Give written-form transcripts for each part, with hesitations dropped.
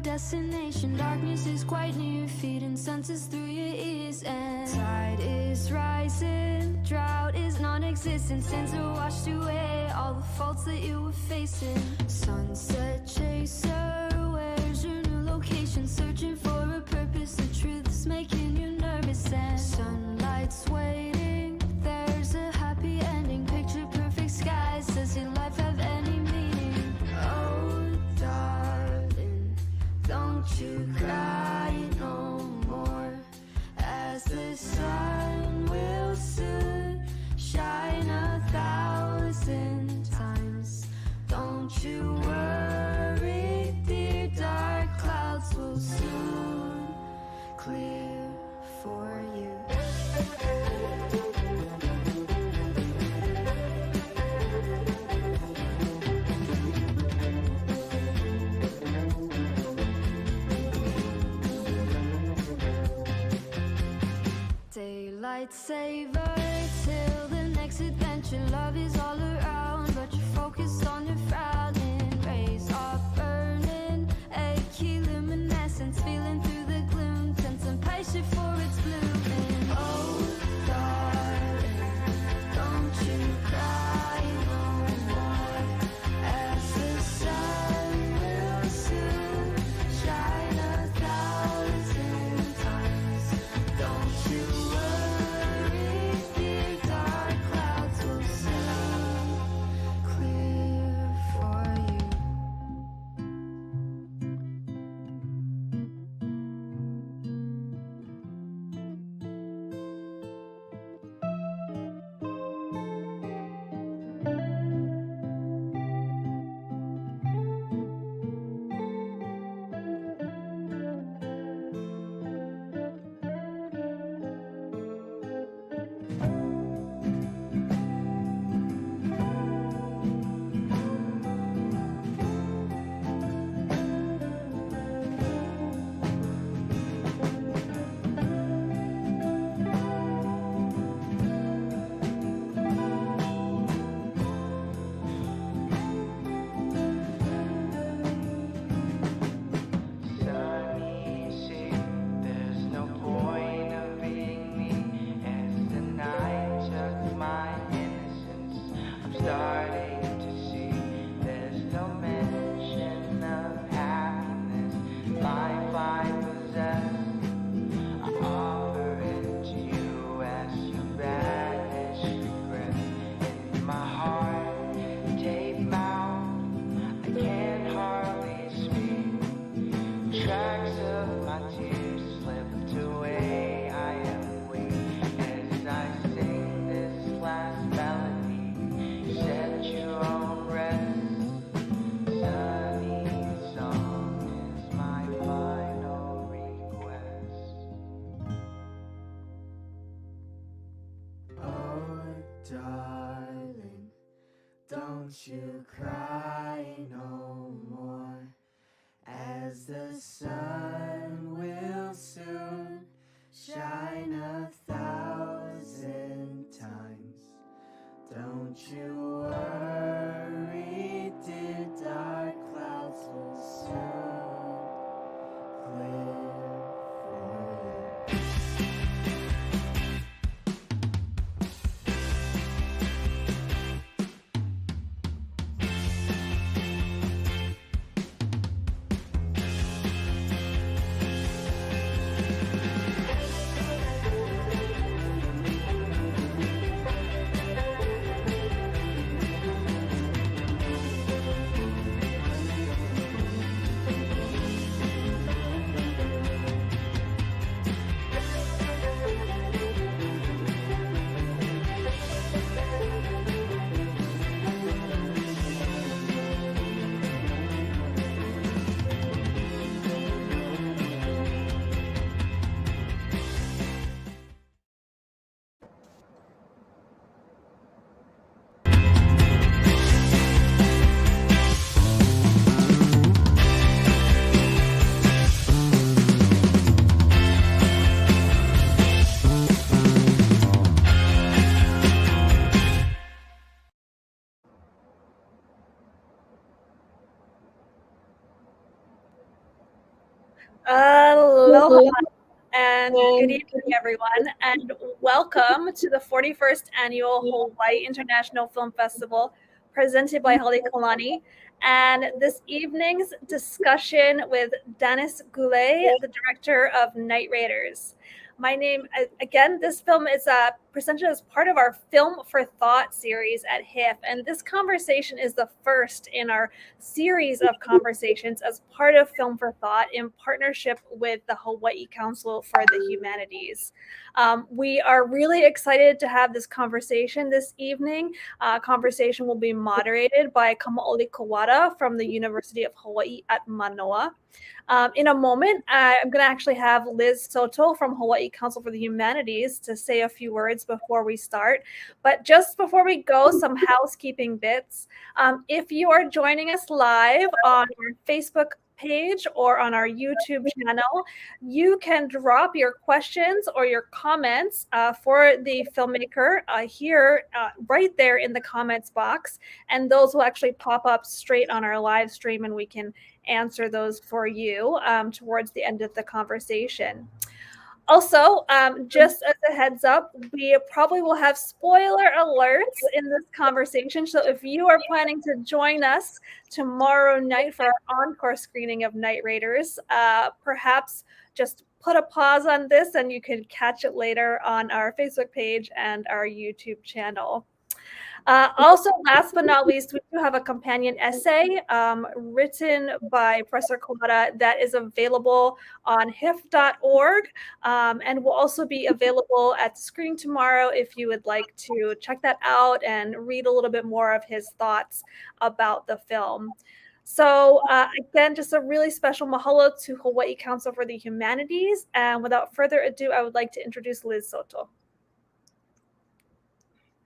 destination. Darkness is quite near your feet and senses through your ears. And tide is rising, drought is non-existent. Sins are washed away, all the faults that you were facing. Sunset chaser, where's your new location? Searching for a purpose, the truth is making you nervous. And sunlight's waiting, there's a happy ending. Picture perfect skies, does your life have any meaning? Oh darling, don't you cry no more, as the sun will soon shine 1,000 times. Don't you worry, dear, dark clouds will soon clear for you. Daylight saver till the next adventure. Love is all around, but you're focused on your frowning. Rays are burning, achy luminescence, feeling through the gloom, tense and patient for its blooming. Oh darling, don't you cry no more, as the sun will soon shine 1,000 times. Don't you worry, dear, dark clouds will soon clear for you. Darling, don't you cry no more, as the sun will soon shine 1,000 times. Don't you worry, dear, dark clouds will soon clear for you. Aloha and good evening, everyone, and welcome to the 41st Annual Hawaii International Film Festival presented by Halekulani, and this evening's discussion with Danis Goulet, the director of Night Raiders. My name, again, this film is presented as part of our Film for Thought series at HIFF, and this conversation is the first in our series of conversations as part of Film for Thought in partnership with the Hawaii Council for the Humanities. We are really excited to have this conversation this evening. Conversation will be moderated by Kamaoli Kuwada from the University of Hawaii at Mānoa. In a moment, I'm going to actually have Liz Soto from Hawaii Council for the Humanities to say a few words before we start. But just before we go, some housekeeping bits. If you are joining us live on our Facebook page or on our YouTube channel, you can drop your questions or your comments for the filmmaker here right there in the comments box, and those will actually pop up straight on our live stream, and we can answer those for you towards the end of the conversation. Also, just as a heads up, we probably will have spoiler alerts in this conversation. So if you are planning to join us tomorrow night for our encore screening of Night Raiders, perhaps just put a pause on this and you can catch it later on our Facebook page and our YouTube channel. Also, last but not least, we do have a companion essay written by Professor Kuwada that is available on HIFF.org and will also be available at the screen tomorrow if you would like to check that out and read a little bit more of his thoughts about the film. So again, just a really special mahalo to Hawaii Council for the Humanities. And without further ado, I would like to introduce Liz Soto.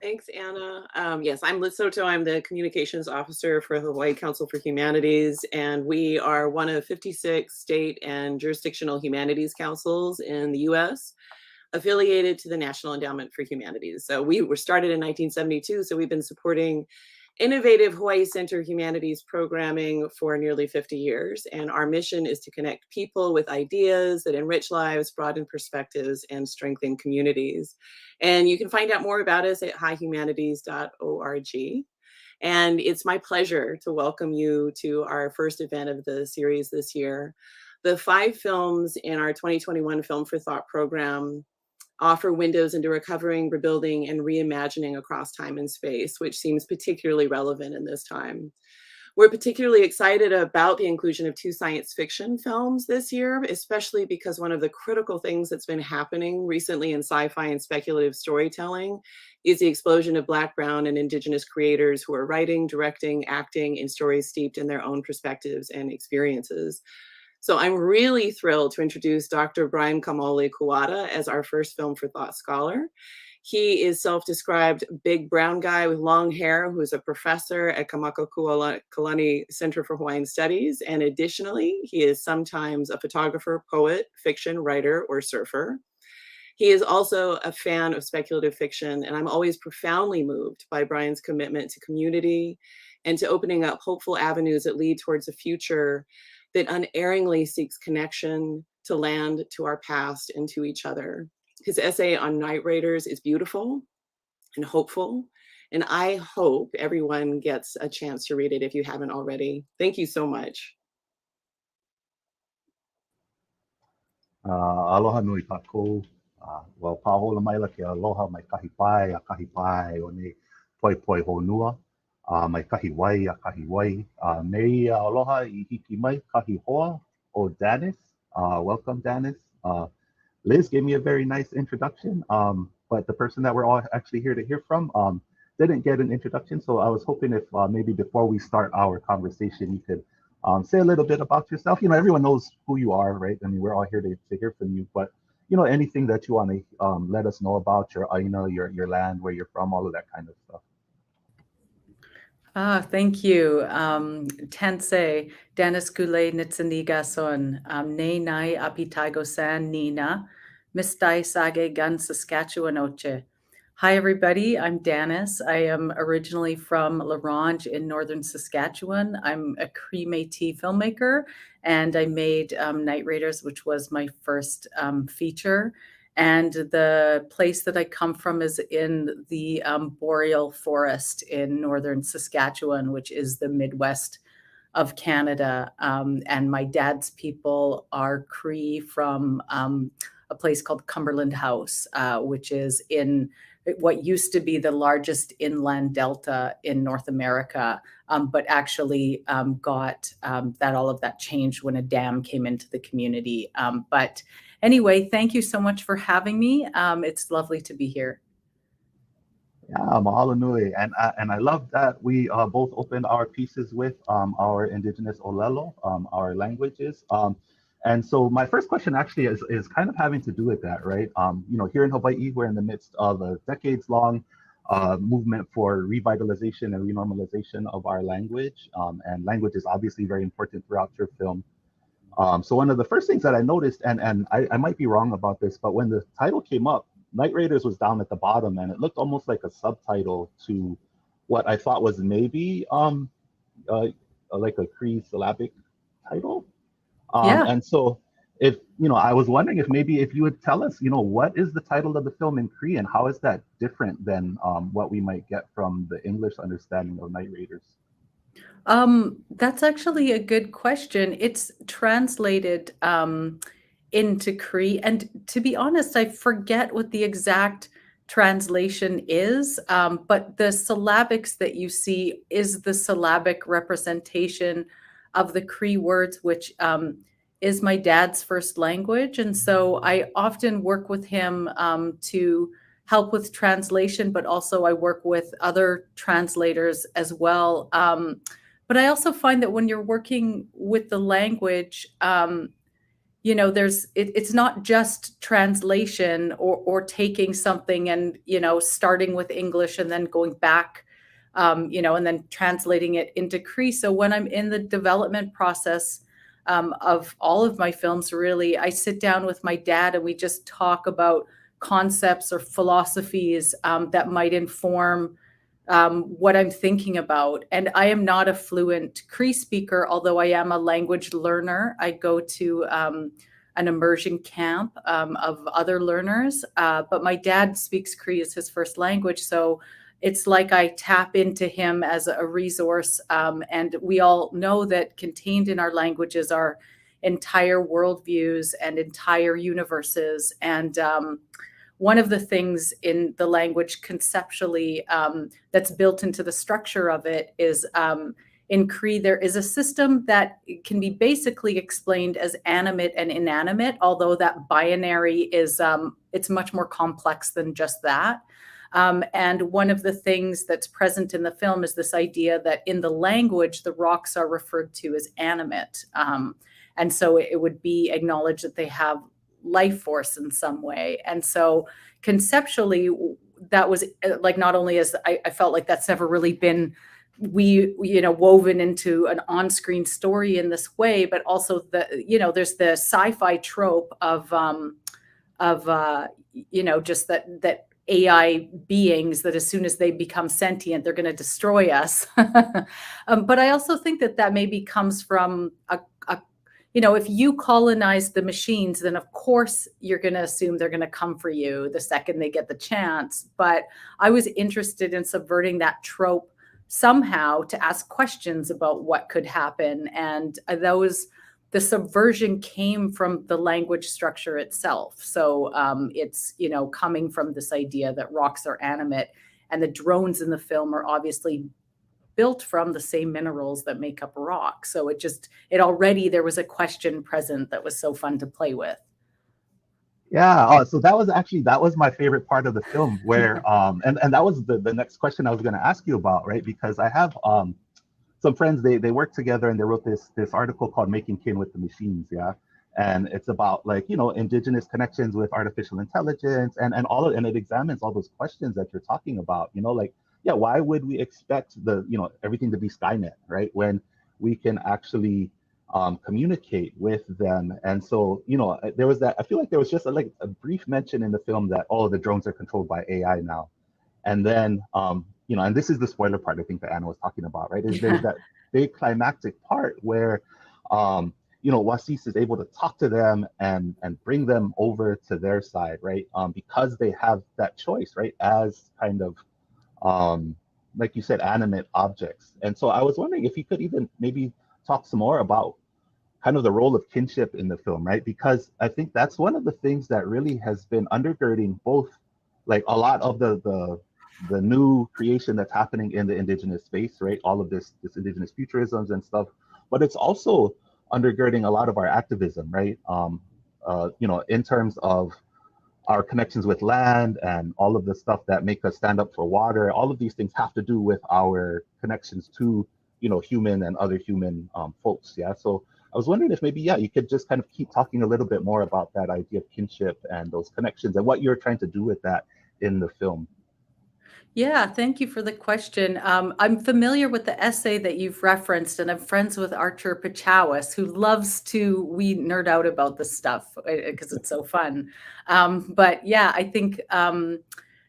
Thanks, Anna. Yes, I'm Liz Soto. I'm the communications officer for the Hawaii Council for Humanities, and we are one of 56 state and jurisdictional humanities councils in the U.S., affiliated to the National Endowment for Humanities. So we were started in 1972, so we've been supporting innovative Hawaii Center humanities programming for nearly 50 years. And our mission is to connect people with ideas that enrich lives, broaden perspectives, and strengthen communities. And you can find out more about us at hihumanities.org. And it's my pleasure to welcome you to our first event of the series this year. The 5 films in our 2021 Film for Thought program offer windows into recovering, rebuilding, and reimagining across time and space, which seems particularly relevant in this time. We're particularly excited about the inclusion of 2 science fiction films this year, especially because one of the critical things that's been happening recently in sci-fi and speculative storytelling is the explosion of Black, Brown, and Indigenous creators who are writing, directing, acting in stories steeped in their own perspectives and experiences. So I'm really thrilled to introduce Dr. Bryan Kuwada as our first Film for Thought scholar. He is self-described big brown guy with long hair who is a professor at Kamakakualani Center for Hawaiian Studies. And additionally, he is sometimes a photographer, poet, fiction writer, or surfer. He is also a fan of speculative fiction, and I'm always profoundly moved by Bryan's commitment to community and to opening up hopeful avenues that lead towards a future that unerringly seeks connection to land, to our past, and to each other. His essay on Night Raiders is beautiful and hopeful, and I hope everyone gets a chance to read it if you haven't already. Thank you so much. Aloha nui tākou. Well, pahola mai la ke aloha mai kahi pai o nei poi poi honua. Mai kahi wai a kahi wai. Nei aloha I hiki mai kahi hoa o Danis. Welcome, Danis. Liz gave me a very nice introduction, but the person that we're all actually here to hear from didn't get an introduction. So I was hoping if maybe before we start our conversation, you could say a little bit about yourself. You know, everyone knows who you are, right? I mean, we're all here to hear from you, but you know, anything that you want to let us know about your aina, your land, where you're from, all of that kind of stuff. Thank you. Tensei, Danis Goulet Nitsaniga son, Ne Nai Apitaigo San Nina, Mistai Sage Gun Saskatchewan Oche. Hi, everybody. I'm Danis. I am originally from La Ronge in northern Saskatchewan. I'm a Cree Métis filmmaker, and I made Night Raiders, which was my first feature. And the place that I come from is in the boreal forest in northern Saskatchewan, which is the Midwest of Canada. And my dad's people are Cree from a place called Cumberland House, which is in what used to be the largest inland delta in North America, but actually got all of that changed when a dam came into the community. But anyway, thank you so much for having me. It's lovely to be here. Yeah, mahalo nui. And I love that we both opened our pieces with our indigenous Olelo, our languages. And so my first question actually is kind of having to do with that, right? Here in Hawaii, we're in the midst of a decades-long movement for revitalization and renormalization of our language. And language is obviously very important throughout your film. So one of the first things that I noticed, and I might be wrong about this, but when the title came up, Night Raiders was down at the bottom, and it looked almost like a subtitle to what I thought was maybe like a Cree syllabic title. Yeah. And so if, I was wondering if maybe if you would tell us, what is the title of the film in Cree and how is that different than what we might get from the English understanding of Night Raiders? That's actually a good question. It's translated into Cree, and to be honest, I forget what the exact translation is, but the syllabics that you see is the syllabic representation of the Cree words, which is my dad's first language. And so I often work with him to help with translation, but also I work with other translators as well. But I also find that when you're working with the language, it's not just translation or taking something and, starting with English and then going back, and then translating it into Cree. So when I'm in the development process of all of my films, really, I sit down with my dad and we just talk about concepts or philosophies that might inform what I'm thinking about. And I am not a fluent Cree speaker, although I am a language learner. I go to an immersion camp of other learners, but my dad speaks Cree as his first language. So it's like I tap into him as a resource. And we all know that contained in our languages are entire worldviews and entire universes. And one of the things in the language conceptually that's built into the structure of it is in Cree, there is a system that can be basically explained as animate and inanimate, although that binary is, it's much more complex than just that. And one of the things that's present in the film is this idea that in the language, the rocks are referred to as animate. And so it would be acknowledged that they have life force in some way. And so conceptually, that was like, not only as I felt like that's never really been woven into an on-screen story in this way, but also there's the sci-fi trope of just that AI beings that as soon as they become sentient, they're going to destroy us. But I also think that maybe comes from if you colonize the machines, then of course you're going to assume they're going to come for you the second they get the chance. But I was interested in subverting that trope somehow to ask questions about what could happen. And the subversion came from the language structure itself. So it's, coming from this idea that rocks are animate, and the drones in the film are obviously built from the same minerals that make up rock. So there was a question present that was so fun to play with. Yeah, so that was my favorite part of the film, where and that was the next question I was going to ask you about, right? Because I have some friends, they work together and they wrote this article called Making Kin with the Machines, yeah. And it's about indigenous connections with artificial intelligence and it examines all those questions that you're talking about, why would we expect everything to be Skynet, right? When we can actually communicate with them. And so, there was that, I feel like there was just a brief mention in the film that, the drones are controlled by AI now. And then, and this is the spoiler part I think that Anna was talking about, right? Is there's that big climactic part where, Wasis is able to talk to them and bring them over to their side, right? Because they have that choice, right? As kind of, like you said, animate objects. And so I was wondering if you could even maybe talk some more about kind of the role of kinship in the film, right? Because I think that's one of the things that really has been undergirding both, like a lot of the new creation that's happening in the indigenous space, right? All of this indigenous futurisms and stuff, but it's also undergirding a lot of our activism, right? In terms of our connections with land and all of the stuff that make us stand up for water. All of these things have to do with our connections to, human and other human folks. Yeah. So I was wondering if maybe, you could just kind of keep talking a little bit more about that idea of kinship and those connections and what you're trying to do with that in the film. Yeah, thank you for the question. I'm familiar with the essay that you've referenced, and I'm friends with Archer Pachowis, who we nerd out about this stuff because it's so fun. But yeah, I think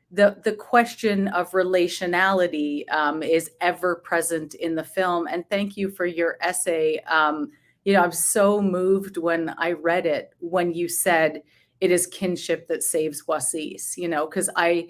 the question of relationality is ever present in the film. And thank you for your essay. I'm so moved when I read it, when you said it is kinship that saves Wasis, because I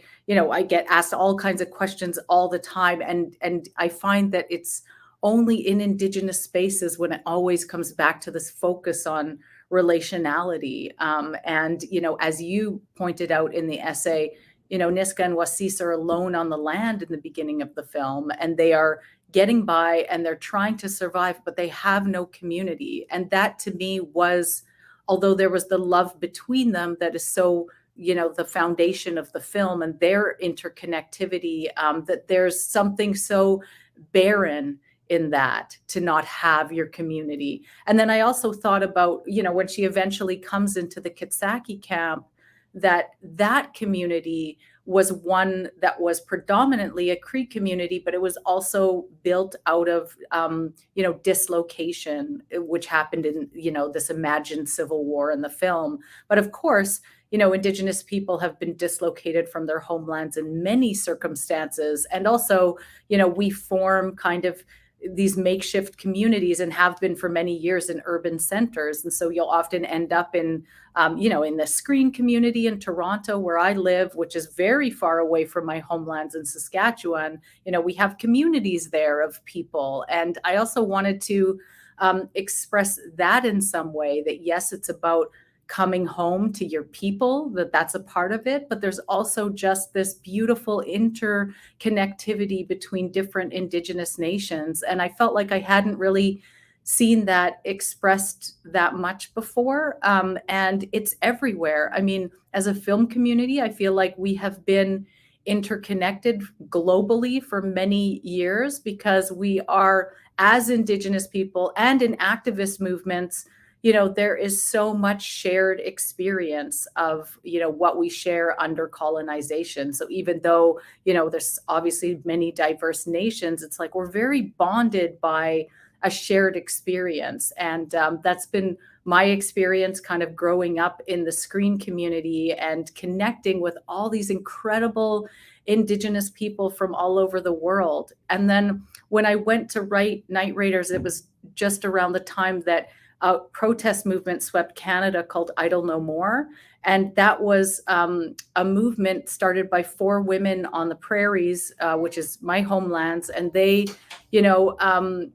get asked all kinds of questions all the time. And I find that it's only in Indigenous spaces when it always comes back to this focus on relationality. And, as you pointed out in the essay, Niska and Wasis are alone on the land in the beginning of the film, and they are getting by and they're trying to survive, but they have no community. And that to me was, although there was the love between them that is so, the foundation of the film and their interconnectivity, that there's something so barren in that to not have your community. And then I also thought about, when she eventually comes into the Kitsaki camp, that community was one that was predominantly a Cree community, but it was also built out of, dislocation, which happened in, this imagined civil war in the film. But of course, Indigenous people have been dislocated from their homelands in many circumstances. And also, we form kind of these makeshift communities and have been for many years in urban centers. And so you'll often end up in, in the screen community in Toronto, where I live, which is very far away from my homelands in Saskatchewan. We have communities there of people. And I also wanted to express that in some way, that yes, it's about coming home to your people, that's a part of it, but there's also just this beautiful interconnectivity between different Indigenous nations. And I felt like I hadn't really seen that expressed that much before. And it's everywhere. I mean, as a film community, I feel like we have been interconnected globally for many years because we are, as Indigenous people and in activist movements, there is so much shared experience of, what we share under colonization. So even though, there's obviously many diverse nations, it's like we're very bonded by a shared experience. And that's been my experience kind of growing up in the screen community and connecting with all these incredible Indigenous people from all over the world. And then when I went to write Night Raiders, it was just around the time that a protest movement swept Canada called Idle No More. And that was a movement started by 4 women on the prairies, which is my homelands. And they, and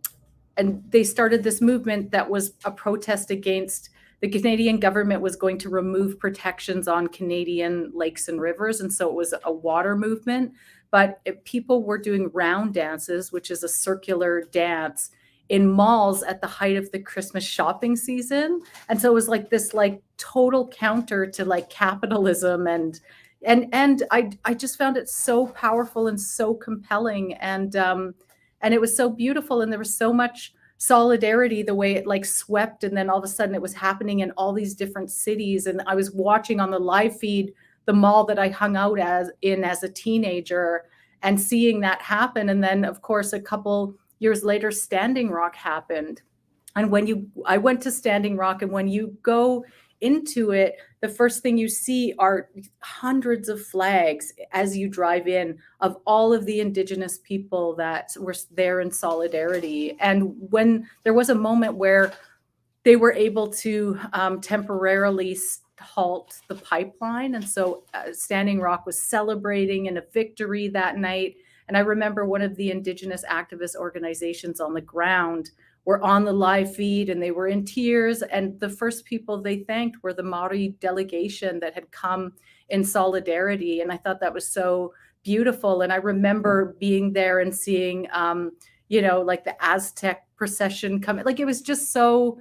they started this movement that was a protest against the Canadian government was going to remove protections on Canadian lakes and rivers. And so it was a water movement, but people were doing round dances, which is a circular dance in malls at the height of the Christmas shopping season. And so it was like this total counter to capitalism. And I just found it so powerful and so compelling. And it was so beautiful. And there was so much solidarity, the way it swept. And then all of a sudden it was happening in all these different cities. And I was watching on the live feed, the mall that I hung out as a teenager, and seeing that happen. And then of course, a couple years later, Standing Rock happened. And I went to Standing Rock, and when you go into it, the first thing you see are hundreds of flags as you drive in of all of the indigenous people that were there in solidarity. And when there was a moment where they were able to temporarily halt the pipeline. And so Standing Rock was celebrating in a victory that night. And I remember one of the indigenous activist organizations on the ground were on the live feed and they were in tears. And the first people they thanked were the Maori delegation that had come in solidarity. And I thought that was so beautiful. And I remember being there and seeing, like the Aztec procession coming. Like, it was just so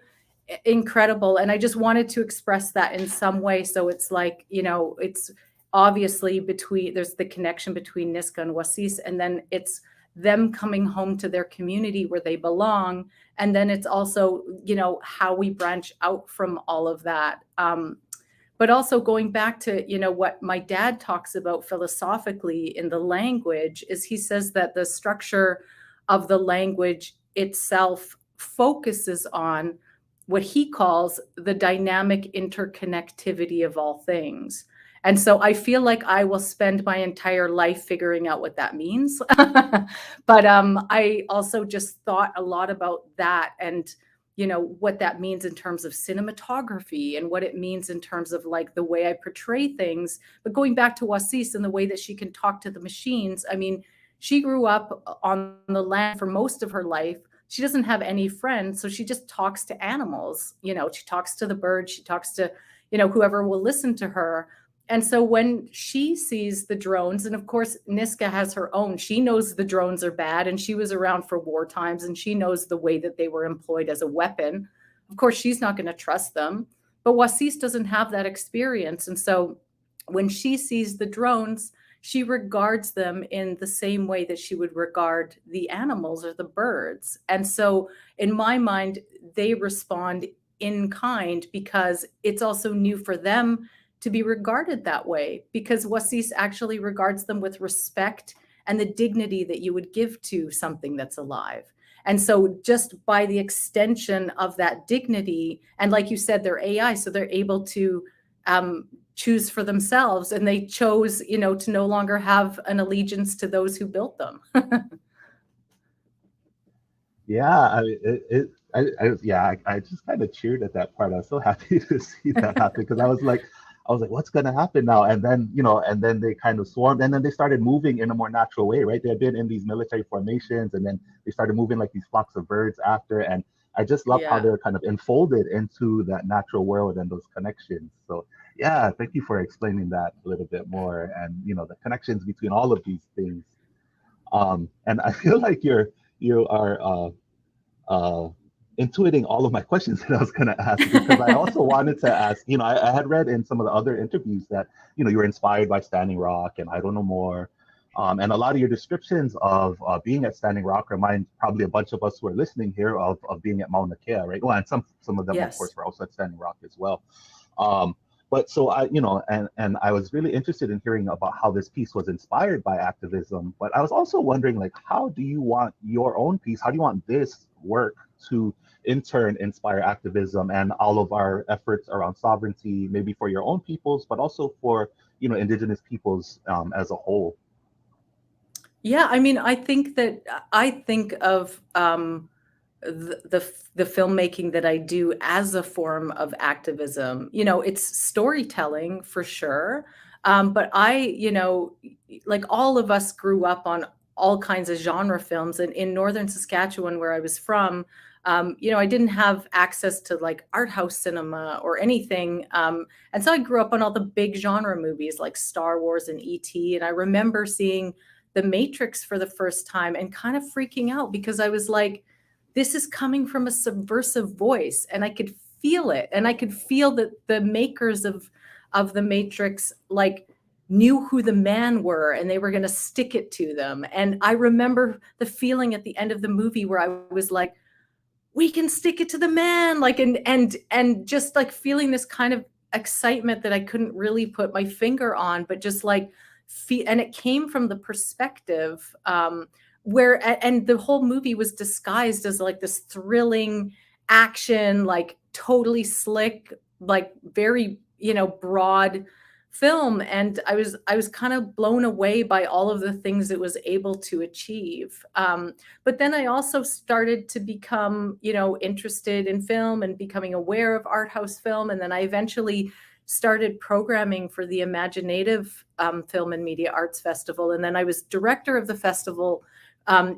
incredible. And I just wanted to express that in some way. So it's like, it's obviously there's the connection between Niska and Wasis, and then it's them coming home to their community where they belong. And then it's also, how we branch out from all of that. But also going back to, what my dad talks about philosophically in the language is he says that the structure of the language itself focuses on what he calls the dynamic interconnectivity of all things. And so I feel like I will spend my entire life figuring out what that means. But I also just thought a lot about that and, what that means in terms of cinematography and what it means in terms of like the way I portray things. But going back to Wasis and the way that she can talk to the machines, I mean, she grew up on the land for most of her life. She doesn't have any friends, so she just talks to animals. She talks to the birds, she talks to, whoever will listen to her. And so when she sees the drones, and of course, Niska has her own, she knows the drones are bad and she was around for war times and she knows the way that they were employed as a weapon. Of course, she's not going to trust them, but Wasis doesn't have that experience. And so when she sees the drones, she regards them in the same way that she would regard the animals or the birds. And so in my mind, they respond in kind because it's also new for them to be regarded that way, because Wasis actually regards them with respect and the dignity that you would give to something that's alive. And so just by the extension of that dignity, and like you said, they're AI, so they're able to choose for themselves, and they chose, to no longer have an allegiance to those who built them. Yeah, I just kind of cheered at that part. I was so happy to see that happen because I was like, what's going to happen now? And then, and then they kind of swarmed, and then they started moving in a more natural way, right? They had been in these military formations, and then they started moving like these flocks of birds after. And I just love how they're kind of enfolded into that natural world and those connections. So yeah, thank you for explaining that a little bit more, and the connections between all of these things. And I feel like you are intuiting all of my questions that I was going to ask, because I also wanted to ask, I had read in some of the other interviews that, you were inspired by Standing Rock and I Don't Know More. And a lot of your descriptions of being at Standing Rock remind probably a bunch of us who are listening here of being at Mauna Kea, right? Well, and some of them, of course, were also at Standing Rock as well. But so I, and I was really interested in hearing about how this piece was inspired by activism. But I was also wondering, like, how do you want your own piece? How do you want this work to in turn inspire activism and all of our efforts around sovereignty, maybe for your own peoples, but also for, indigenous peoples as a whole? Yeah, I mean, I think of the filmmaking that I do as a form of activism. It's storytelling for sure. But I, like all of us grew up on all kinds of genre films. And in Northern Saskatchewan, where I was from, I didn't have access to like art house cinema or anything. And so I grew up on all the big genre movies like Star Wars and E.T. And I remember seeing The Matrix for the first time and kind of freaking out because I was like, this is coming from a subversive voice, and I could feel it. And I could feel that the makers of The Matrix like knew who the man were and they were going to stick it to them. And I remember the feeling at the end of the movie where I was like, we can stick it to the man, like, and just like feeling this kind of excitement that I couldn't really put my finger on, but just like and it came from the perspective and the whole movie was disguised as like this thrilling action, like totally slick like very, broad film. And I was kind of blown away by all of the things it was able to achieve. But then I also started to become, interested in film and becoming aware of art house film. And then I eventually started programming for the Imaginative Film and Media Arts Festival. And then I was director of the festival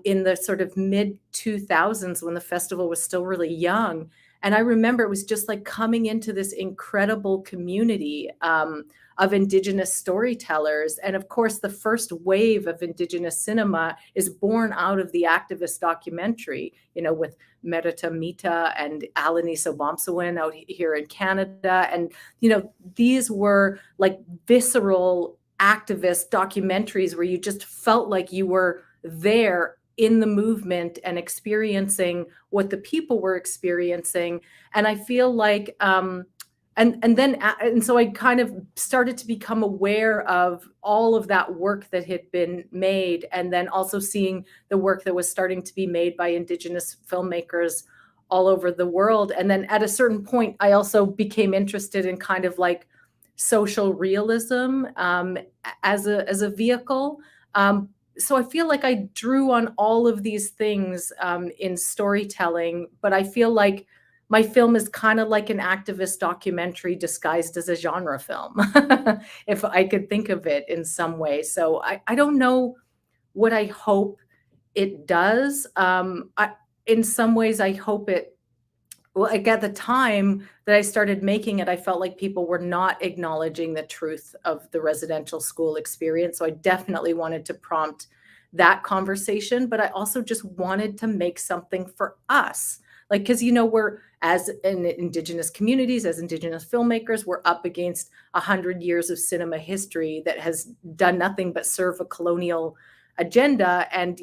in the sort of mid 2000s when the festival was still really young. And I remember it was just like coming into this incredible community of Indigenous storytellers. And of course, the first wave of Indigenous cinema is born out of the activist documentary, with Merita Mita and Alani Sobomsawin out here in Canada. And, these were like visceral activist documentaries where you just felt like you were there in the movement and experiencing what the people were experiencing. And I feel like, and so I kind of started to become aware of all of that work that had been made, and then also seeing the work that was starting to be made by Indigenous filmmakers all over the world. And then at a certain point, I also became interested in kind of like social realism as a vehicle. So I feel like I drew on all of these things in storytelling, but I feel like my film is kind of like an activist documentary disguised as a genre film, if I could think of it in some way. So I don't know what I hope it does. In some ways, I hope like at the time that I started making it, I felt like people were not acknowledging the truth of the residential school experience. So I definitely wanted to prompt that conversation, but I also just wanted to make something for us. Like, because, we're, as in Indigenous communities, as Indigenous filmmakers, we're up against 100 years of cinema history that has done nothing but serve a colonial agenda and,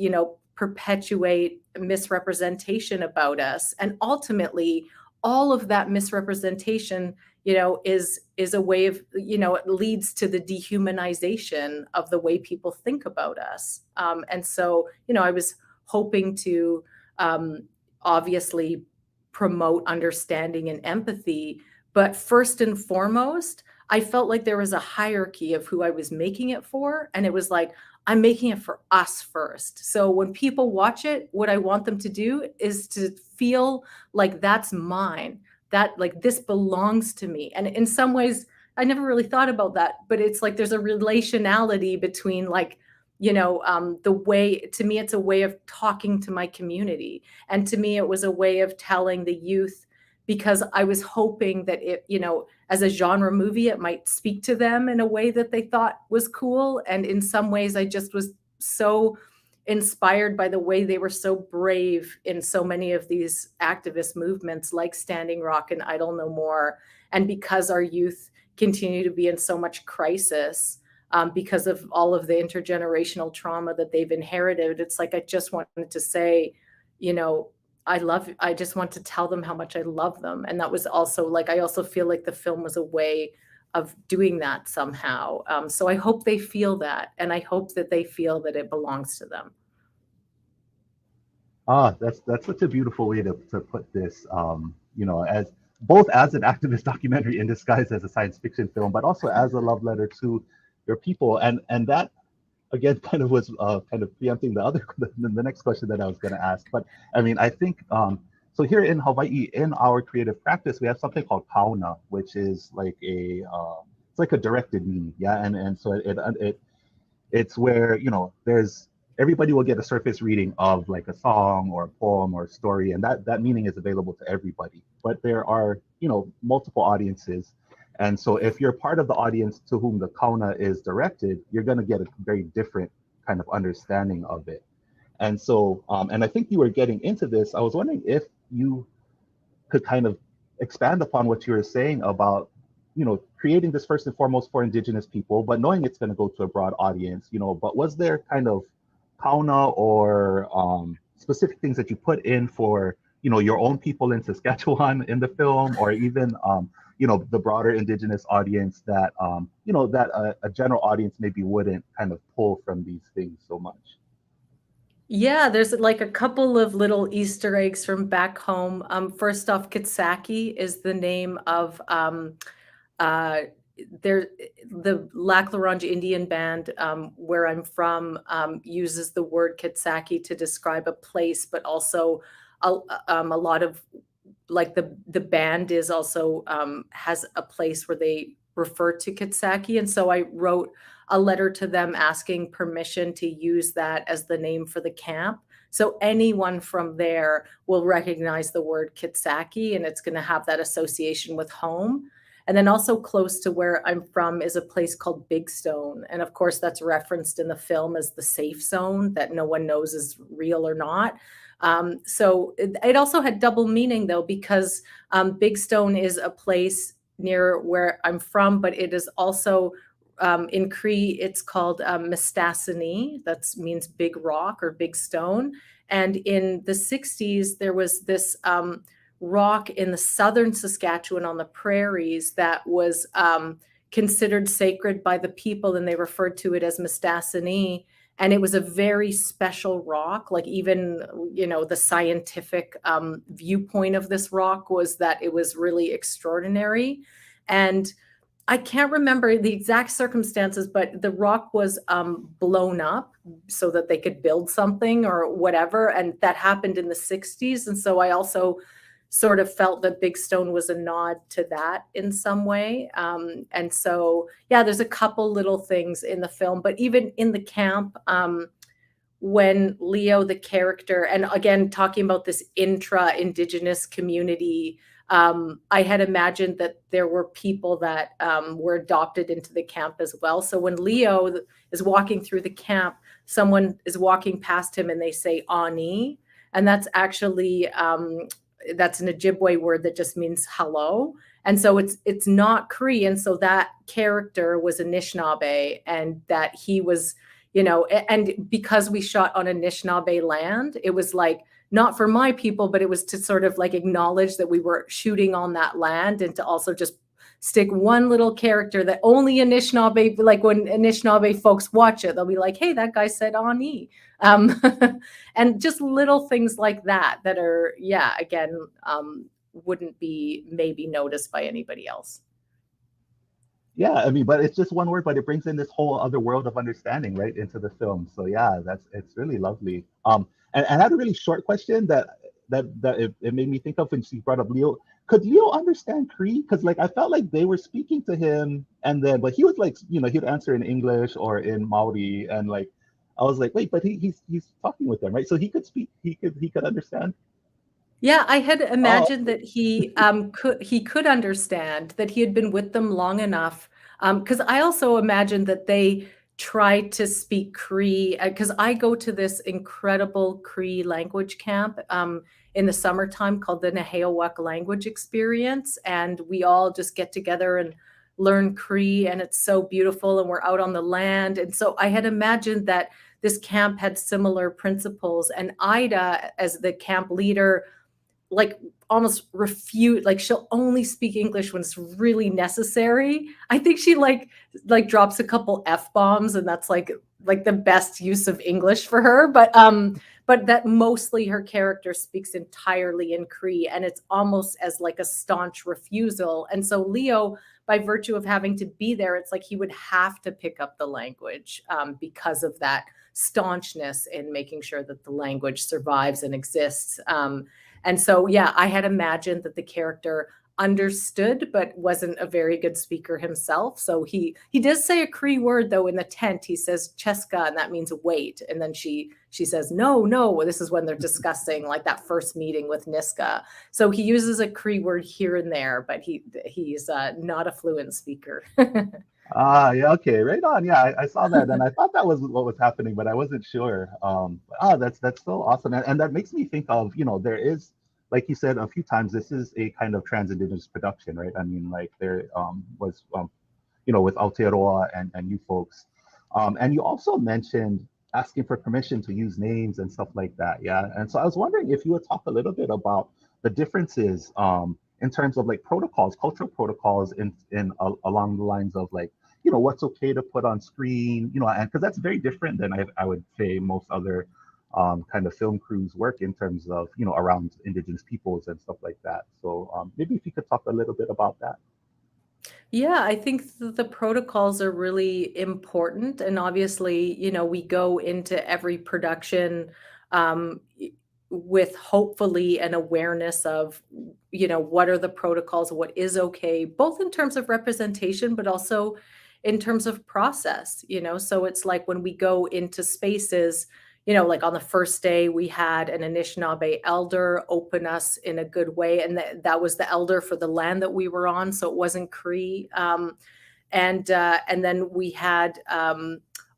perpetuate misrepresentation about us. And ultimately, all of that misrepresentation, is a way of, it leads to the dehumanization of the way people think about us. And so, I was hoping to obviously promote understanding and empathy. But first and foremost, I felt like there was a hierarchy of who I was making it for. And it was like, I'm making it for us first. So when people watch it, what I want them to do is to feel like that's mine, that like this belongs to me. And in some ways, I never really thought about that, but it's like there's a relationality between like, the way, to me, it's a way of talking to my community. And to me, it was a way of telling the youth, because I was hoping that it, as a genre movie, it might speak to them in a way that they thought was cool. And in some ways, I just was so inspired by the way they were so brave in so many of these activist movements like Standing Rock and Idle No More. And because our youth continue to be in so much crisis, because of all of the intergenerational trauma that they've inherited, it's like I just wanted to say, I just want to tell them how much I love them. And that was also like, I also feel like the film was a way of doing that somehow. So I hope they feel that. And I hope that they feel that it belongs to them. That's such a beautiful way to put this, as both as an activist documentary in disguise as a science fiction film, but also as a love letter to your people. And that, again, kind of was kind of preempting the next question that I was going to ask. But I mean, I think, so here in Hawaii, in our creative practice, we have something called kauna, which is like it's like a directed meaning. Yeah. And so it's where, there's, everybody will get a surface reading of like a song or a poem or a story, and that meaning is available to everybody. But there are, multiple audiences. And so if you're part of the audience to whom the kauna is directed, you're going to get a very different kind of understanding of it. And so, and I think you were getting into this. I was wondering if you could kind of expand upon what you were saying about, creating this first and foremost for Indigenous people, but knowing it's going to go to a broad audience, but was there kind of kauna or specific things that you put in for, your own people in Saskatchewan in the film, or even, the broader Indigenous audience that, that a general audience maybe wouldn't kind of pull from these things so much? Yeah, there's like a couple of little Easter eggs from back home. First off, Kitsaki is the name of uh, there. The Lac La Ronge Indian Band, where I'm from, uses the word Kitsaki to describe a place, but also a lot of like the band is also has a place where they refer to Kitsaki, and so I wrote a letter to them asking permission to use that as the name for the camp. So anyone from there will recognize the word Kitsaki, and it's going to have that association with home. And then also close to where I'm from is a place called Big Stone, and of course that's referenced in the film as the safe zone that no one knows is real or not. So it also had double meaning though, because Big Stone is a place near where I'm from, but it is also in Cree, it's called Mistasini. That means big rock or big stone. And in the 60s, there was this rock in the southern Saskatchewan on the prairies that was considered sacred by the people, and they referred to it as Mistasini. And it was a very special rock. Like even, you know, the scientific viewpoint of this rock was that it was really extraordinary. And I can't remember the exact circumstances, but the rock was blown up so that they could build something or whatever. And that happened in the 60s. And so I also sort of felt that Big Stone was a nod to that in some way. And so, yeah, there's a couple little things in the film, but even in the camp, when Leo, the character, and again, talking about this intra-Indigenous community, I had imagined that there were people that were adopted into the camp as well. So when Leo is walking through the camp, someone is walking past him and they say Ani, and that's actually that's an Ojibwe word that just means hello. And so it's not Cree. And so that character was Anishinaabe, and that he was, you know, and because we shot on Anishinaabe land, it was like, not for my people, but it was to sort of like acknowledge that we were shooting on that land, and to also just stick one little character that only Anishinaabe, like when Anishinaabe folks watch it, they'll be like, hey, that guy said Ani. And just little things like that that are, yeah, again, wouldn't be maybe noticed by anybody else. Yeah, I mean, but it's just one word, but it brings in this whole other world of understanding right into the film. So yeah, it's really lovely. And I had a really short question that it made me think of when she brought up Leo. Could Leo understand Cree? Because like I felt like they were speaking to him, and then but he was like, you know, he'd answer in English or in Maori, and like I was like, wait, but he's talking with them, right? So he could speak, he could understand. Yeah, I had Oh, imagined that he could understand, that he had been with them long enough. Because I also imagined that they tried to speak Cree, because I go to this incredible Cree language camp in the summertime called the Nehewak Language Experience, and we all just get together and learn Cree, and it's so beautiful, and we're out on the land. And so I had imagined that this camp had similar principles, and Ida, as the camp leader, like almost refute, like she'll only speak English when it's really necessary. I think she like drops a couple F-bombs, and that's like the best use of English for her. But that mostly her character speaks entirely in Cree, and it's almost as like a staunch refusal. And so Leo, by virtue of having to be there, it's like he would have to pick up the language because of that staunchness in making sure that the language survives and exists. And so, yeah, I had imagined that the character understood, but wasn't a very good speaker himself. So he does say a Cree word though in the tent. He says "Cheska," and that means wait. And then she says no. This is when they're discussing like that first meeting with Niska. So he uses a Cree word here and there, but he's not a fluent speaker. yeah, okay, right on. Yeah, I saw that, and I thought that was what was happening, but I wasn't sure. That's so awesome, and that makes me think of, you know, there is, like you said a few times, this is a kind of trans-indigenous production, right? I mean, like there was, you know, with Aotearoa and you folks, and you also mentioned asking for permission to use names and stuff like that, yeah. And so I was wondering if you would talk a little bit about the differences in terms of like protocols, cultural protocols, in along the lines of like, you know, what's okay to put on screen, you know, and because that's very different than I would say most other kind of film crews work in terms of, around indigenous peoples and stuff like that. So maybe if you could talk a little bit about that. Yeah, I think the protocols are really important. And obviously, we go into every production with hopefully an awareness of, what are the protocols, what is okay, both in terms of representation, but also in terms of process. So it's like when we go into spaces, like on the first day, we had an Anishinaabe elder open us in a good way. And that was the elder for the land that we were on. So it wasn't Cree. And then we had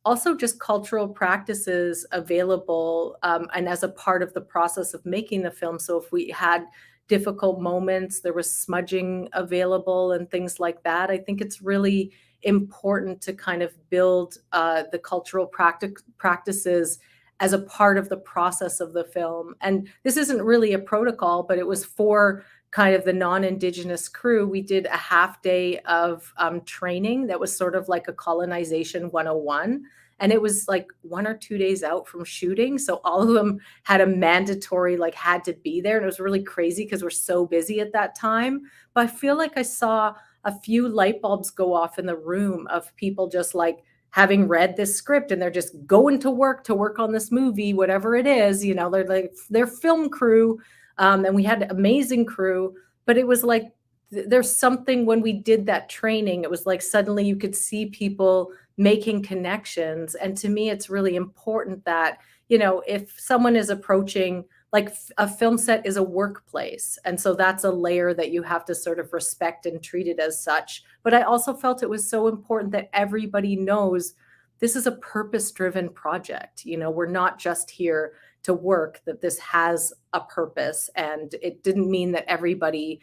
also just cultural practices available and as a part of the process of making the film. So if we had difficult moments, there was smudging available and things like that. I think it's really important to kind of build the cultural practices as a part of the process of the film. And this isn't really a protocol, but it was for kind of the non-Indigenous crew. We did a half day of training that was sort of like a colonization 101. And it was like 1 or 2 days out from shooting. So all of them had a mandatory, like had to be there. And it was really crazy because we're so busy at that time. But I feel like I saw a few light bulbs go off in the room of people just like having read this script and they're just going to work on this movie, whatever it is, they're like their film crew. And we had an amazing crew, but it was like, there's something when we did that training, it was like suddenly you could see people making connections. And to me, it's really important that, if someone is approaching, like a film set is a workplace. And so that's a layer that you have to sort of respect and treat it as such. But I also felt it was so important that everybody knows this is a purpose-driven project. We're not just here to work, that this has a purpose. And it didn't mean that everybody,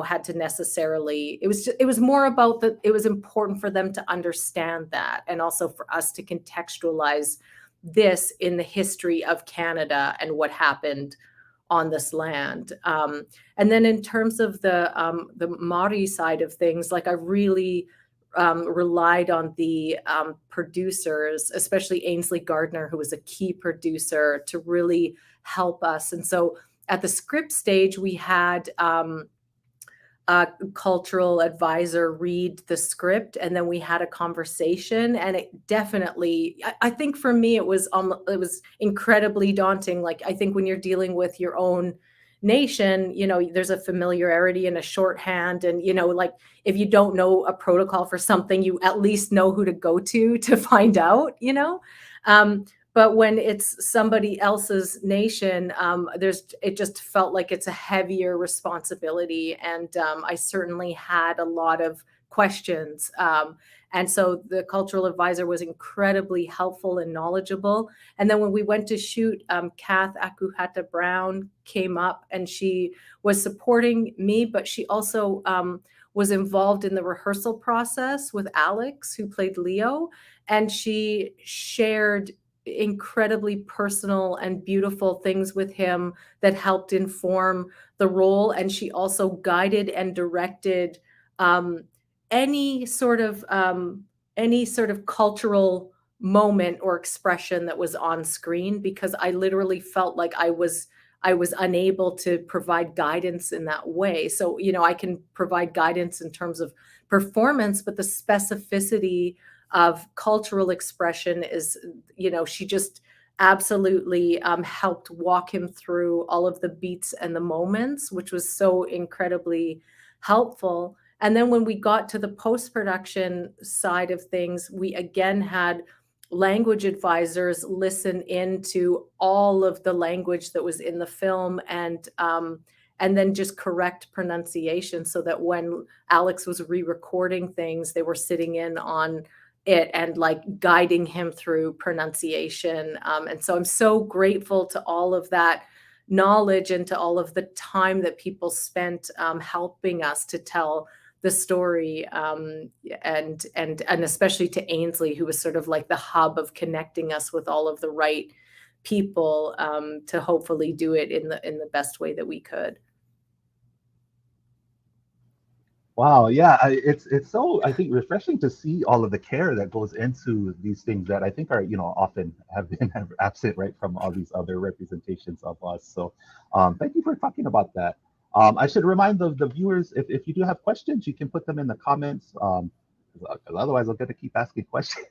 had to necessarily, it was more about that. It was important for them to understand that. And also for us to contextualize this in the history of Canada and what happened on this land. And then in terms of the Māori side of things, like I really relied on the producers, especially Ainsley Gardner, who was a key producer, to really help us. And so at the script stage, we had a cultural advisor read the script, and then we had a conversation. And it definitely, I think for me, it was incredibly daunting. Like, I think when you're dealing with your own nation, there's a familiarity and a shorthand. And, like if you don't know a protocol for something, you at least know who to go to find out, but when it's somebody else's nation, it just felt like it's a heavier responsibility. And I certainly had a lot of questions. And so the cultural advisor was incredibly helpful and knowledgeable. And then when we went to shoot, Kath Akuhata Brown came up and she was supporting me, but she also was involved in the rehearsal process with Alex, who played Leo. And she shared incredibly personal and beautiful things with him that helped inform the role. And she also guided and directed any sort of cultural moment or expression that was on screen, because I literally felt like I was unable to provide guidance in that way. So, I can provide guidance in terms of performance, but the specificity of cultural expression is, she just absolutely helped walk him through all of the beats and the moments, which was so incredibly helpful. And then when we got to the post-production side of things, we again had language advisors listen into all of the language that was in the film and then just correct pronunciation, so that when Alex was re-recording things, they were sitting in on it and like guiding him through pronunciation. And so I'm so grateful to all of that knowledge and to all of the time that people spent helping us to tell the story, and especially to Ainsley, who was sort of like the hub of connecting us with all of the right people to hopefully do it in the best way that we could. Wow, yeah, it's so, I think, refreshing to see all of the care that goes into these things that I think are, often have been absent, right, from all these other representations of us. So, thank you for talking about that. I should remind the viewers, if you do have questions, you can put them in the comments. 'Cause otherwise, I'm going to keep asking questions.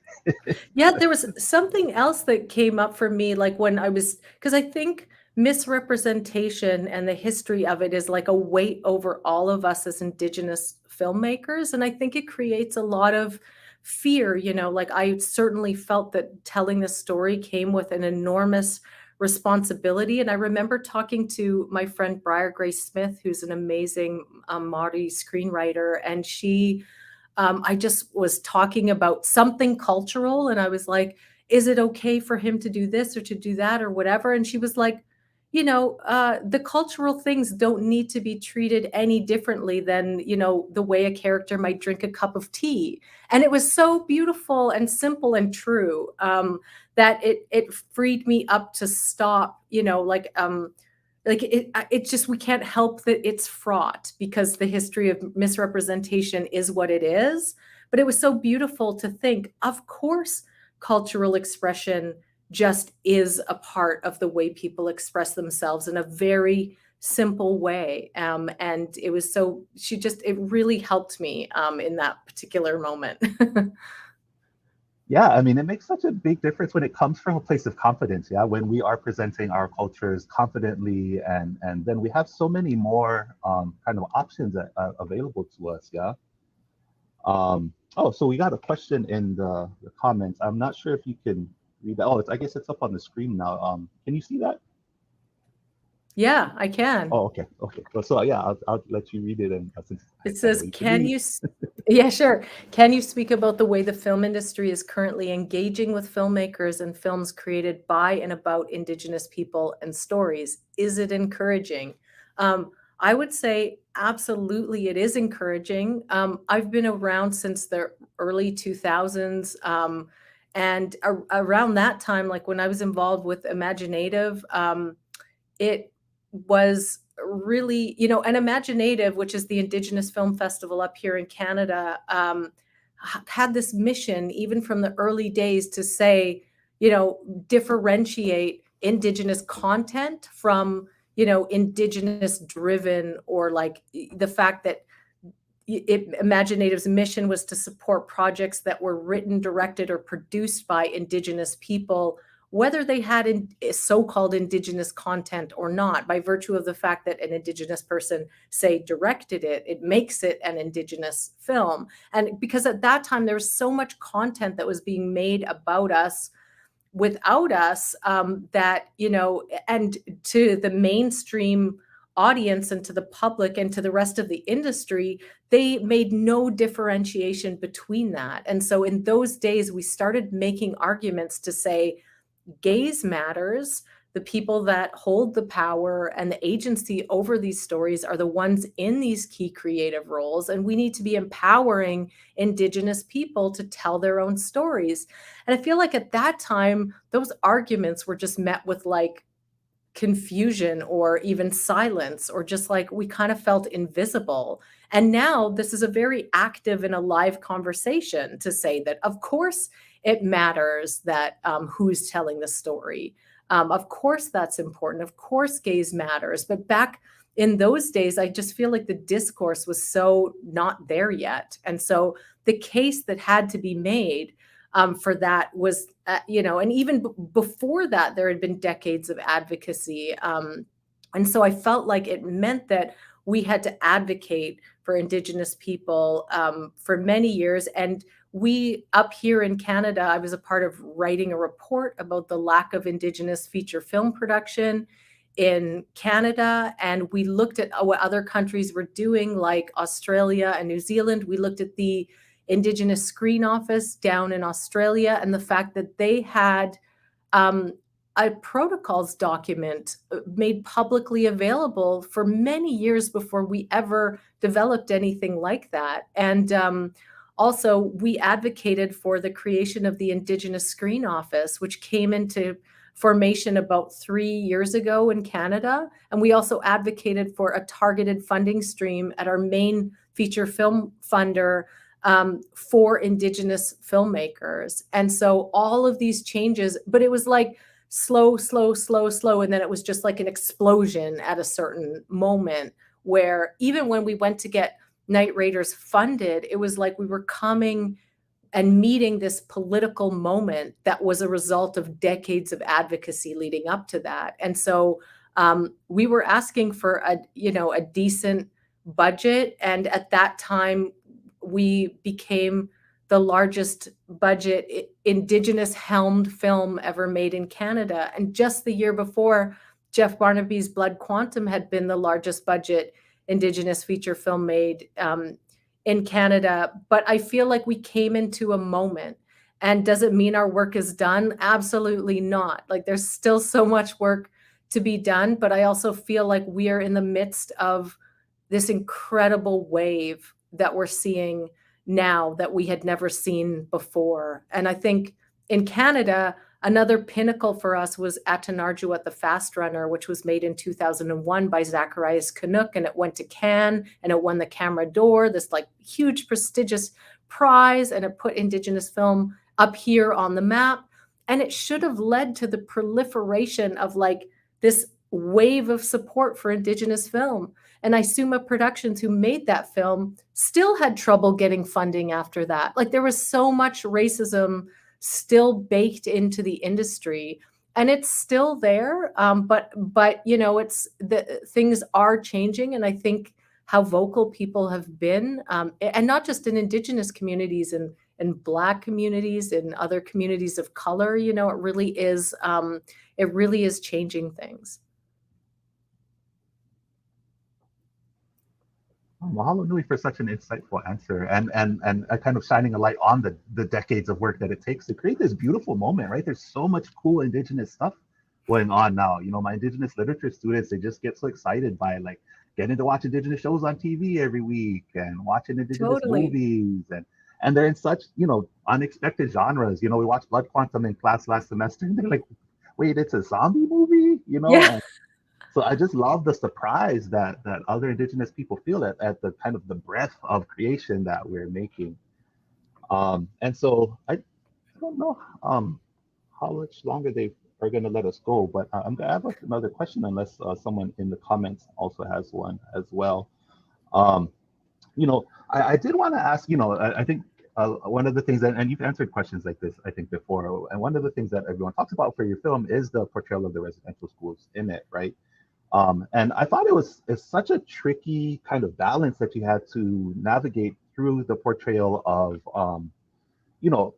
Yeah, there was something else that came up for me, like when I was, because I think misrepresentation and the history of it is like a weight over all of us as Indigenous filmmakers. And I think it creates a lot of fear, like I certainly felt that telling the story came with an enormous responsibility. And I remember talking to my friend Briar Grace Smith, who's an amazing Māori screenwriter, and I just was talking about something cultural, and I was like, is it okay for him to do this or to do that or whatever? And she was like, the cultural things don't need to be treated any differently than, the way a character might drink a cup of tea. And it was so beautiful and simple and true, that it freed me up to stop, it's just, we can't help that it's fraught because the history of misrepresentation is what it is. But it was so beautiful to think, of course, cultural expression just is a part of the way people express themselves in a very simple way. And it was so, it really helped me in that particular moment. Yeah, I mean, it makes such a big difference when it comes from a place of confidence. Yeah, when we are presenting our cultures confidently, and then we have so many more kind of options that are available to us. Yeah. Oh, so we got a question in the comments. I'm not sure if you can read that. Oh, I guess it's up on the screen now. Can you see that? Yeah, I can. Oh, okay. Well, so yeah, I'll let you read it. And since it says, yeah, sure. Can you speak about the way the film industry is currently engaging with filmmakers and films created by and about Indigenous people and stories? Is it encouraging? I would say absolutely it is encouraging. I've been around since the early 2000s. And around that time, like when I was involved with Imaginative, it was really, and Imaginative, which is the Indigenous Film Festival up here in Canada, had this mission even from the early days to say, differentiate Indigenous content from, Indigenous driven, or like the fact that Imaginative's mission was to support projects that were written, directed, or produced by Indigenous people, whether they had so-called Indigenous content or not. By virtue of the fact that an Indigenous person, say, directed it, it makes it an Indigenous film. And because at that time, there was so much content that was being made about us, without us, that, and to the mainstream audience and to the public and to the rest of the industry, they made no differentiation between that. And so in those days, we started making arguments to say, gaze matters. The people that hold the power and the agency over these stories are the ones in these key creative roles. And we need to be empowering Indigenous people to tell their own stories. And I feel like at that time, those arguments were just met with like confusion or even silence, or just like we kind of felt invisible. And now this is a very active and alive conversation to say that, of course, it matters that who's telling the story. Of course, that's important. Of course, gaze matters. But back in those days, I just feel like the discourse was so not there yet. And so the case that had to be made for that was, and even before that, there had been decades of advocacy. And so I felt like it meant that we had to advocate for Indigenous people for many years. And we, up here in Canada, I was a part of writing a report about the lack of Indigenous feature film production in Canada. And we looked at what other countries were doing, like Australia and New Zealand. We looked at the Indigenous Screen Office down in Australia and the fact that they had a protocols document made publicly available for many years before we ever developed anything like that. And also, we advocated for the creation of the Indigenous Screen Office, which came into formation about 3 years ago in Canada. And we also advocated for a targeted funding stream at our main feature film funder for Indigenous filmmakers. And so all of these changes, but it was like slow, slow, slow, slow. And then it was just like an explosion at a certain moment where even when we went to get Night Raiders funded, it was like we were coming and meeting this political moment that was a result of decades of advocacy leading up to that. And so we were asking for a decent budget. And at that time, we became the largest budget Indigenous helmed film ever made in Canada. And just the year before, Jeff Barnaby's Blood Quantum had been the largest budget Indigenous feature film made in Canada. But I feel like we came into a moment. And does it mean our work is done? Absolutely not. Like there's still so much work to be done, but I also feel like we are in the midst of this incredible wave that we're seeing now that we had never seen before. And I think in Canada, another pinnacle for us was Atanarjuat the Fast Runner, which was made in 2001 by Zacharias Canuck, and it went to Cannes and it won the Camera d'Or, this like huge prestigious prize, and it put Indigenous film up here on the map. And it should have led to the proliferation of like this wave of support for Indigenous film. And Isuma Productions, who made that film, still had trouble getting funding after that. Like there was so much racism still baked into the industry, and it's still there. But it's things are changing, and I think how vocal people have been, and not just in Indigenous communities and Black communities and other communities of color. It really is changing things. Mahalo nui for such an insightful answer and kind of shining a light on the decades of work that it takes to create this beautiful moment, right? There's so much cool Indigenous stuff going on now. My Indigenous literature students, they just get so excited by like getting to watch Indigenous shows on TV every week and watching Indigenous movies, and they're in such, unexpected genres. We watched Blood Quantum in class last semester, and they're like, wait, it's a zombie movie, Yeah. So I just love the surprise that other Indigenous people feel at the kind of the breadth of creation that we're making. And so I don't know how much longer they are going to let us go, but I'm going to have another question unless someone in the comments also has one as well. I did want to ask, I think one of the things, and you've answered questions like this, I think, before, and one of the things that everyone talks about for your film is the portrayal of the residential schools in it, right? And I thought it's such a tricky kind of balance that you had to navigate through the portrayal of,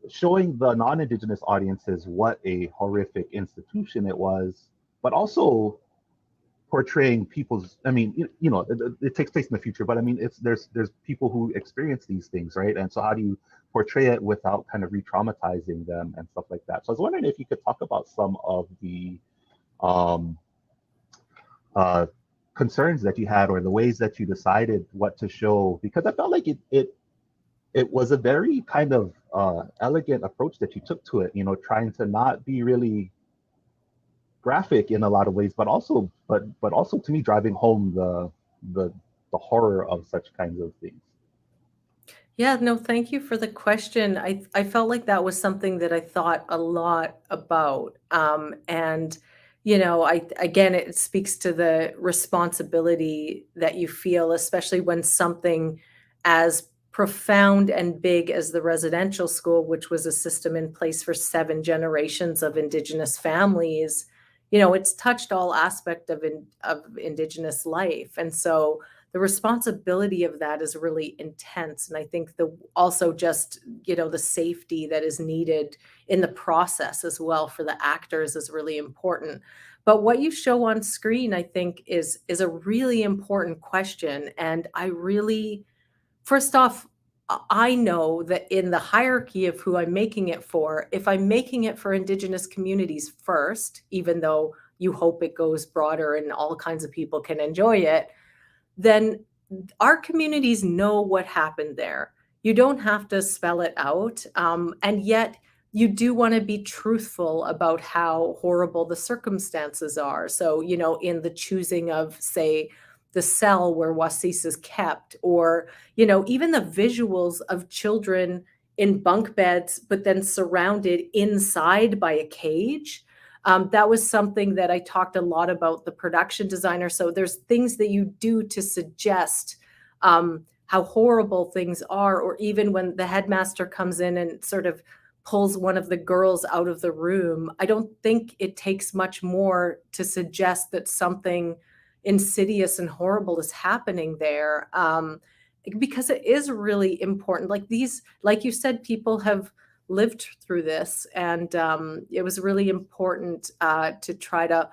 showing the non-Indigenous audiences what a horrific institution it was, but also portraying people's, it takes place in the future, but there's people who experience these things, right? And so how do you portray it without kind of re-traumatizing them and stuff like that? So I was wondering if you could talk about some of the concerns that you had, or the ways that you decided what to show, because I felt like it was a very kind of elegant approach that you took to it, trying to not be really graphic in a lot of ways, but also to me driving home the horror of such kinds of things. Yeah, no, thank you for the question. I felt like that was something that I thought a lot about. Again, it speaks to the responsibility that you feel, especially when something as profound and big as the residential school, which was a system in place for 7 generations of Indigenous families, it's touched all aspects of Indigenous life. And so the responsibility of that is really intense. And I think also just, the safety that is needed in the process as well for the actors is really important. But what you show on screen, I think, is a really important question. And first off, I know that in the hierarchy of who I'm making it for, if I'm making it for Indigenous communities first, even though you hope it goes broader and all kinds of people can enjoy it, then our communities know what happened there. You don't have to spell it out. And yet you do want to be truthful about how horrible the circumstances are. So, in the choosing of, say, the cell where Wasis is kept, or, even the visuals of children in bunk beds, but then surrounded inside by a cage. That was something that I talked a lot about the production designer. So there's things that you do to suggest how horrible things are, or even when the headmaster comes in and sort of pulls one of the girls out of the room. I don't think it takes much more to suggest that something insidious and horrible is happening there, because it is really important. Like you said, people have lived through this, and it was really important to try to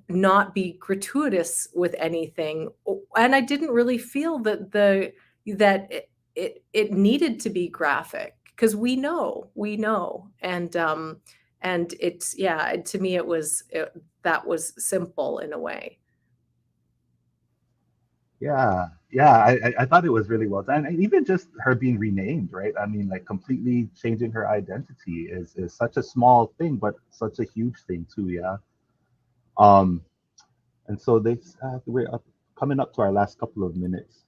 not be gratuitous with anything. And I didn't really feel that it needed to be graphic, because we know, and it's, yeah, to me that was simple in a way. Yeah, I thought it was really well done. And even just her being renamed, right? I mean, like completely changing her identity is such a small thing, but such a huge thing too. Yeah. Um, and so we're coming up to our last couple of minutes.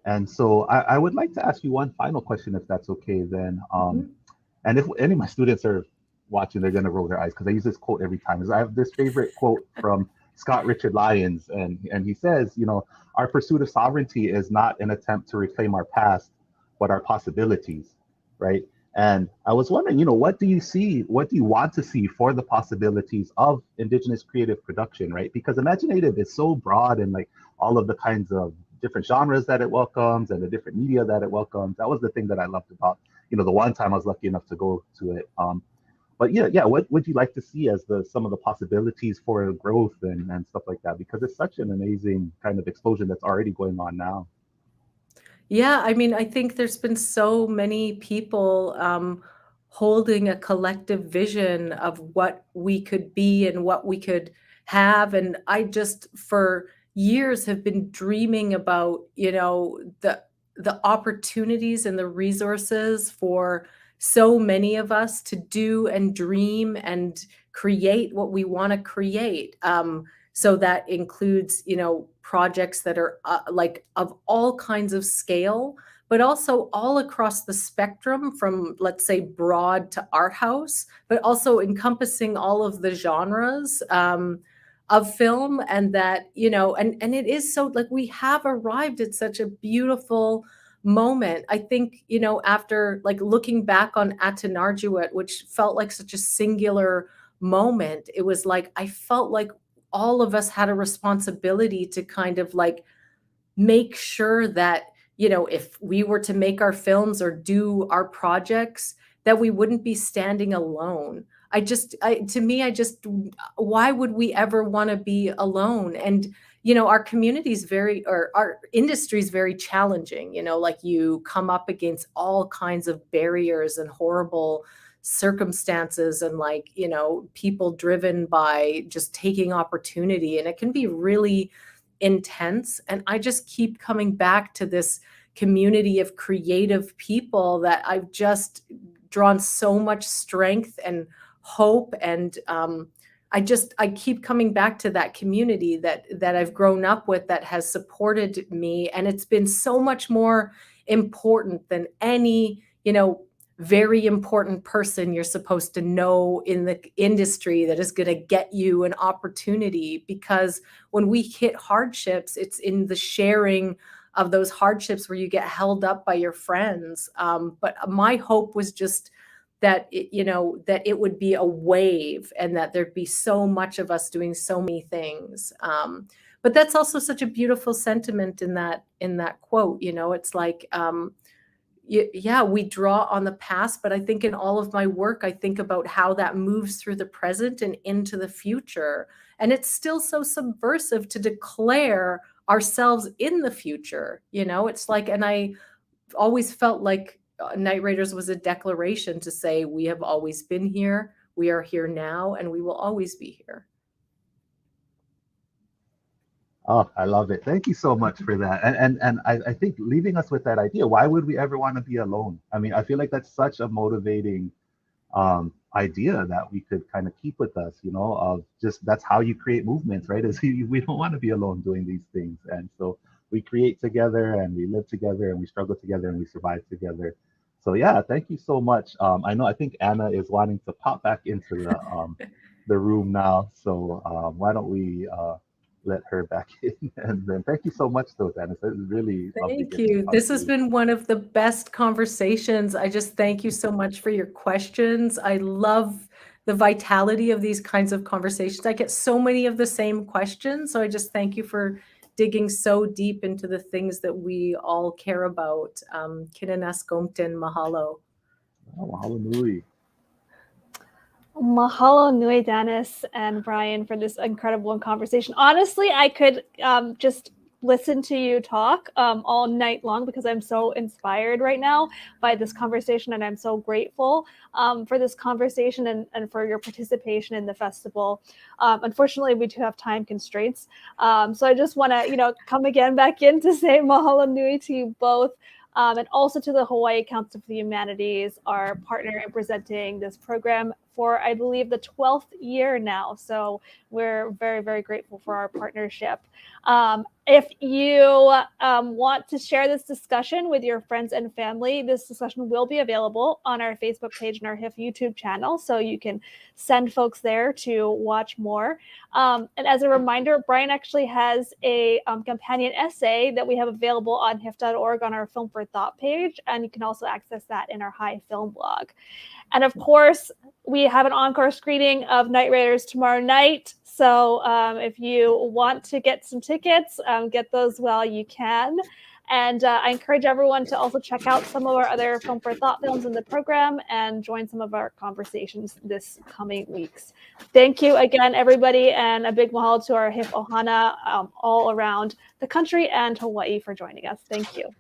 And so I would like to ask you one final question, if that's okay. Then, and if any of my students are watching, they're gonna roll their eyes because I use this quote every time. Is I have this favorite quote from Scott Richard Lyons, and he says, our pursuit of sovereignty is not an attempt to reclaim our past, but our possibilities, right? And I was wondering, what do you want to see for the possibilities of Indigenous creative production, right? Because Imaginative is so broad, and like all of the kinds of different genres that it welcomes and the different media that it welcomes. That was the thing that I loved about, the one time I was lucky enough to go to it. But yeah, what would you like to see as some of the possibilities for growth and stuff like that? Because it's such an amazing kind of explosion that's already going on now. Yeah, I mean, I think there's been so many people holding a collective vision of what we could be and what we could have. And I just, for years, have been dreaming about, the opportunities and the resources for so many of us to do and dream and create what we want to create. So that includes, projects that are of all kinds of scale, but also all across the spectrum, from, let's say, broad to art house, but also encompassing all of the genres of film. And that, and it is so, we have arrived at such a beautiful moment. I think, after looking back on Atanarjuit, which felt like such a singular moment, it was I felt like all of us had a responsibility to kind of make sure that, if we were to make our films or do our projects, that we wouldn't be standing alone. Why would we ever want to be alone? And, our community's our industry's very challenging, you come up against all kinds of barriers and horrible circumstances, and people driven by just taking opportunity, and it can be really intense. And I just keep coming back to this community of creative people that I've just drawn so much strength and hope, and I keep coming back to that community that I've grown up with, that has supported me, and it's been so much more important than any, very important person you're supposed to know in the industry that is going to get you an opportunity. Because when we hit hardships, it's in the sharing of those hardships where you get held up by your friends. But my hope was just that that it would be a wave, and that there'd be so much of us doing so many things. But that's also such a beautiful sentiment in that quote. It's yeah, we draw on the past, but I think in all of my work, I think about how that moves through the present and into the future. And it's still so subversive to declare ourselves in the future. It's and I always felt like Night Raiders was a declaration to say, we have always been here, we are here now, and we will always be here. Oh, I love it. Thank you so much for that. And I think leaving us with that idea, why would we ever want to be alone? I mean, I feel like that's such a motivating idea that we could kind of keep with us, of just that's how you create movements, right? Is we don't want to be alone doing these things. And so we create together and we live together and we struggle together and we survive together. So yeah, thank you so much. I think Anna is wanting to pop back into the room now. So why don't we let her back in? And then thank you so much, though, Danis. It was really lovely. Thank getting to you. talk This to has you. been one of the best conversations. I just thank you so much for your questions. I love the vitality of these kinds of conversations. I get so many of the same questions. So I just thank you for digging so deep into the things that we all care about. Kinanas Gomten Mahalo. Oh, mahalo nui. Mahalo nui, Danis and Bryan, for this incredible conversation. Honestly, I could just listen to you talk all night long because I'm so inspired right now by this conversation, and I'm so grateful for this conversation and for your participation in the festival. Unfortunately, we do have time constraints, so I just want to come again back in to say mahalo nui to you both. And also to the Hawaii Council for the Humanities, our partner in presenting this program for, I believe, the 12th year now. So we're very, very grateful for our partnership. If you want to share this discussion with your friends and family, this discussion will be available on our Facebook page and our HIFF YouTube channel. So you can send folks there to watch more. And as a reminder, Bryan actually has a companion essay that we have available on HIFF.org on our Film for Thought page. And you can also access that in our High Film blog. And of course, we have an encore screening of Night Raiders tomorrow night. So if you want to get some tickets, get those while you can. And I encourage everyone to also check out some of our other Film for Thought films in the program and join some of our conversations this coming weeks. Thank you again, everybody, and a big mahalo to our HIFF Ohana all around the country and Hawaii for joining us. Thank you.